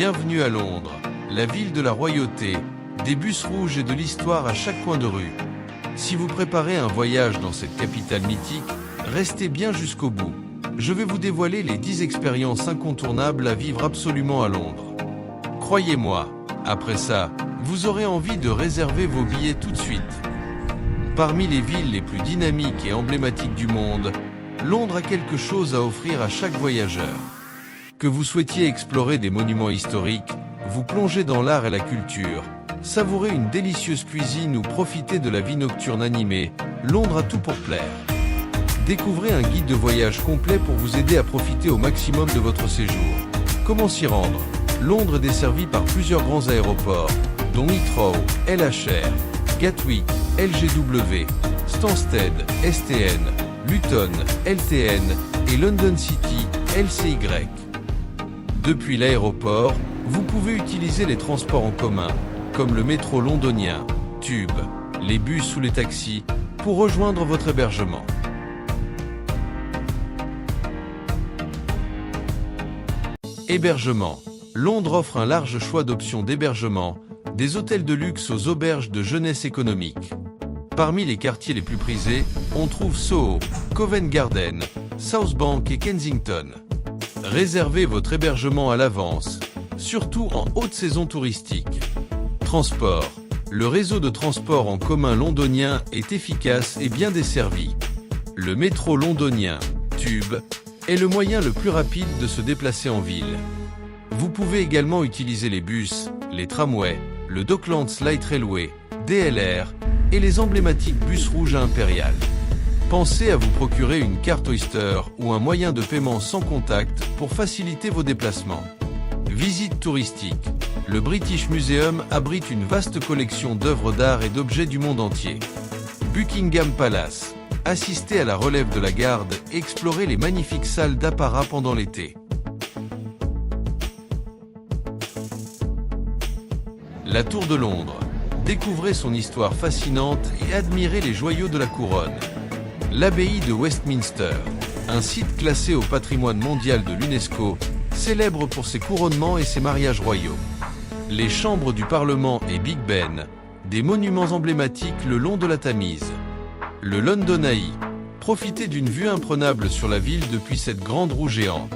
Bienvenue à Londres, la ville de la royauté, des bus rouges et de l'histoire à chaque coin de rue. Si vous préparez un voyage dans cette capitale mythique, restez bien jusqu'au bout. Je vais vous dévoiler les 10 expériences incontournables à vivre absolument à Londres. Croyez-moi, après ça, vous aurez envie de réserver vos billets tout de suite. Parmi les villes les plus dynamiques et emblématiques du monde, Londres a quelque chose à offrir à chaque voyageur. Que vous souhaitiez explorer des monuments historiques, vous plonger dans l'art et la culture, savourer une délicieuse cuisine ou profiter de la vie nocturne animée, Londres a tout pour plaire. Découvrez un guide de voyage complet pour vous aider à profiter au maximum de votre séjour. Comment s'y rendre? Londres est desservie par plusieurs grands aéroports, dont Heathrow, LHR, Gatwick, LGW, Stansted, STN, Luton, LTN et London City, LCY. Depuis l'aéroport, vous pouvez utiliser les transports en commun, comme le métro londonien, Tube, les bus ou les taxis, pour rejoindre votre hébergement. Hébergement. Londres offre un large choix d'options d'hébergement, des hôtels de luxe aux auberges de jeunesse économique. Parmi les quartiers les plus prisés, on trouve Soho, Covent Garden, South Bank et Kensington. Réservez votre hébergement à l'avance, surtout en haute saison touristique. Transport. Le réseau de transport en commun londonien est efficace et bien desservi. Le métro londonien, Tube, est le moyen le plus rapide de se déplacer en ville. Vous pouvez également utiliser les bus, les tramways, le Docklands Light Railway, DLR et les emblématiques bus rouges à Impérial. Pensez à vous procurer une carte Oyster ou un moyen de paiement sans contact pour faciliter vos déplacements. Visite touristique. Le British Museum abrite une vaste collection d'œuvres d'art et d'objets du monde entier. Buckingham Palace. Assistez à la relève de la garde et explorez les magnifiques salles d'apparat pendant l'été. La Tour de Londres. Découvrez son histoire fascinante et admirez les joyaux de la couronne. L'abbaye de Westminster, un site classé au patrimoine mondial de l'UNESCO, célèbre pour ses couronnements et ses mariages royaux. Les chambres du Parlement et Big Ben, des monuments emblématiques le long de la Tamise. Le London Eye, profitez d'une vue imprenable sur la ville depuis cette grande roue géante.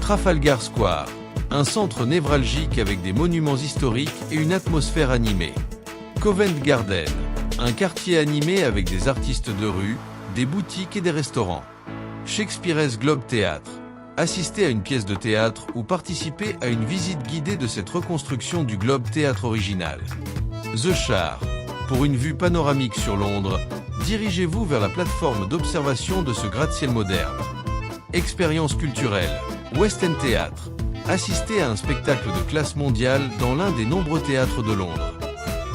Trafalgar Square, un centre névralgique avec des monuments historiques et une atmosphère animée. Covent Garden, un quartier animé avec des artistes de rue, des boutiques et des restaurants. Shakespeare's Globe Theatre, assistez à une pièce de théâtre ou participez à une visite guidée de cette reconstruction du Globe Theatre original. The Shard, pour une vue panoramique sur Londres, dirigez-vous vers la plateforme d'observation de ce gratte-ciel moderne. Expérience culturelle, West End Theatre, assistez à un spectacle de classe mondiale dans l'un des nombreux théâtres de Londres.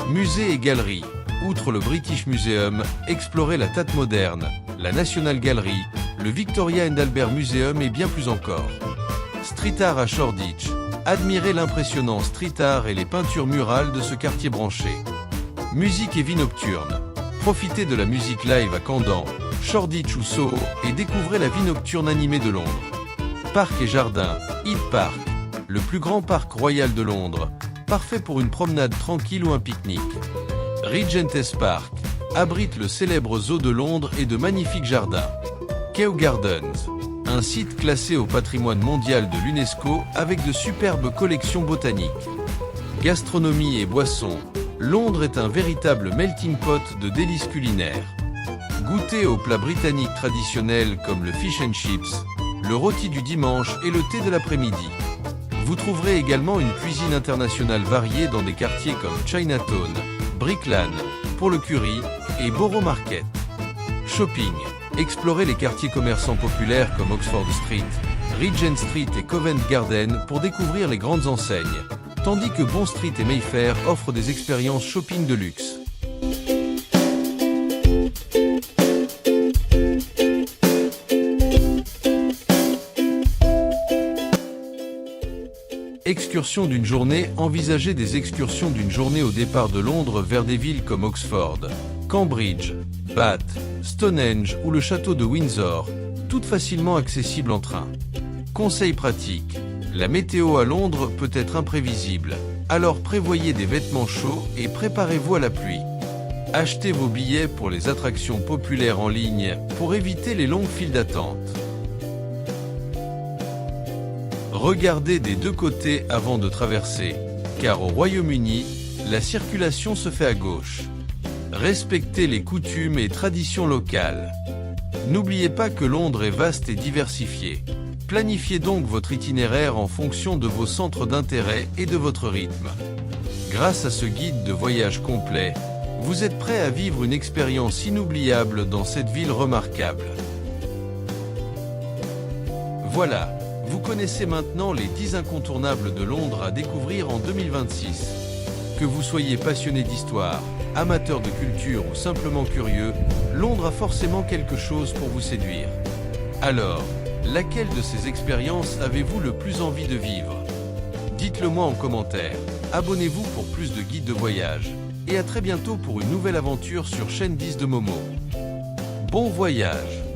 Musées et galeries. Outre le British Museum, explorez la Tate Moderne, la National Gallery, le Victoria and Albert Museum et bien plus encore. Street Art à Shoreditch. Admirez l'impressionnant street art et les peintures murales de ce quartier branché. Musique et vie nocturne. Profitez de la musique live à Camden, Shoreditch ou Soho et découvrez la vie nocturne animée de Londres. Parcs et jardins. Hyde Park, le plus grand parc royal de Londres, parfait pour une promenade tranquille ou un pique-nique. Regent's Park abrite le célèbre zoo de Londres et de magnifiques jardins. Kew Gardens, un site classé au patrimoine mondial de l'UNESCO avec de superbes collections botaniques. Gastronomie et boissons, Londres est un véritable melting pot de délices culinaires. Goûtez aux plats britanniques traditionnels comme le fish and chips, le rôti du dimanche et le thé de l'après-midi. Vous trouverez également une cuisine internationale variée dans des quartiers comme Chinatown, Brick Lane, pour le curry, et Borough Market. Shopping. Explorez les quartiers commerçants populaires comme Oxford Street, Regent Street et Covent Garden pour découvrir les grandes enseignes, tandis que Bond Street et Mayfair offrent des expériences shopping de luxe. Excursion d'une journée. Envisagez des excursions d'une journée au départ de Londres vers des villes comme Oxford, Cambridge, Bath, Stonehenge ou le château de Windsor, toutes facilement accessibles en train. Conseil pratique. La météo à Londres peut être imprévisible, alors prévoyez des vêtements chauds et préparez-vous à la pluie. Achetez vos billets pour les attractions populaires en ligne pour éviter les longues files d'attente. Regardez des deux côtés avant de traverser, car au Royaume-Uni, la circulation se fait à gauche. Respectez les coutumes et traditions locales. N'oubliez pas que Londres est vaste et diversifié. Planifiez donc votre itinéraire en fonction de vos centres d'intérêt et de votre rythme. Grâce à ce guide de voyage complet, vous êtes prêt à vivre une expérience inoubliable dans cette ville remarquable. Voilà, vous connaissez maintenant les 10 incontournables de Londres à découvrir en 2026. Que vous soyez passionné d'histoire, amateur de culture ou simplement curieux, Londres a forcément quelque chose pour vous séduire. Alors, laquelle de ces expériences avez-vous le plus envie de vivre? Dites-le moi en commentaire. Abonnez-vous pour plus de guides de voyage. Et à très bientôt pour une nouvelle aventure sur chaîne 10 de Momo. Bon voyage!